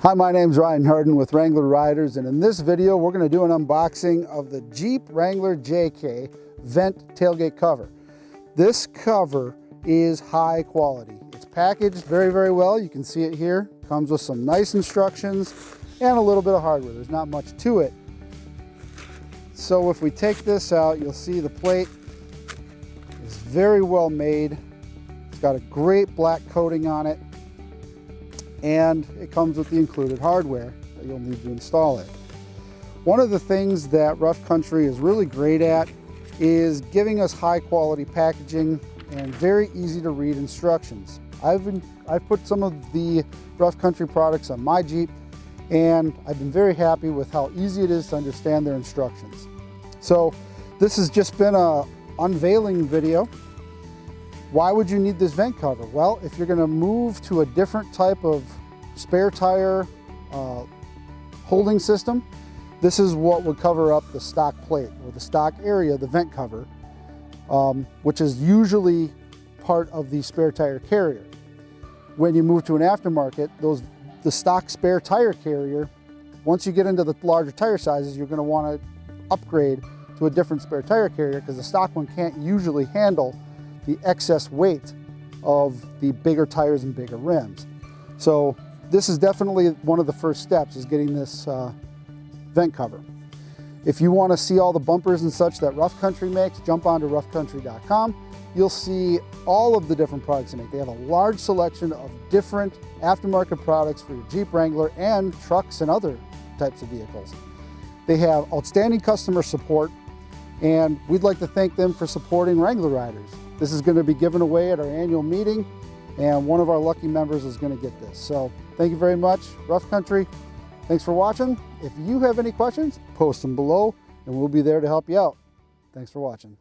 Hi, my name's Ryan Harden with Wrangler Riders, and in this video we're going to do an unboxing of the Jeep Wrangler JK vent tailgate cover. This cover is high quality. It's packaged very well. You can see it here. Comes with some nice instructions and a little bit of hardware. There's not much to it. So if we take this out, you'll see the plate is very well made. It's got a great black coating on it, and it comes with the included hardware that you'll need to install it. One of the things that Rough Country is really great at is giving us high quality packaging and very easy to read instructions. I've put some of the Rough Country products on my Jeep, and I've been very happy with how easy it is to understand their instructions. So this has just been a unveiling video. Why would you need this vent cover? Well, if you're going to move to a different type of spare tire holding system, this is what would cover up the stock plate or the stock area, the vent cover, which is usually part of the spare tire carrier. When you move to an aftermarket, the stock spare tire carrier, once you get into the larger tire sizes, you're going to want to upgrade to a different spare tire carrier because the stock one can't usually handle the excess weight of the bigger tires and bigger rims. So this is definitely one of the first steps, is getting this vent cover. If you want to see all the bumpers and such that Rough Country makes, jump onto roughcountry.com. You'll see all of the different products they make. They have a large selection of different aftermarket products for your Jeep Wrangler and trucks and other types of vehicles. They have outstanding customer support, and we'd like to thank them for supporting Wrangler Riders. This is going to be given away at our annual meeting, and one of our lucky members is going to get this. So thank you very much, Rough Country. Thanks for watching. If you have any questions, post them below and we'll be there to help you out. Thanks for watching.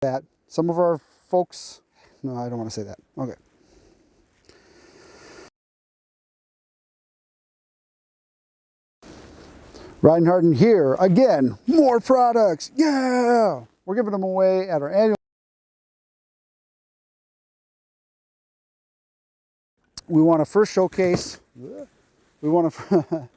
That some of our folks, no, I don't want to say that. Okay. Ryan Harden here again, more products. Yeah, we're giving them away at our annual. We want to first showcase. We want to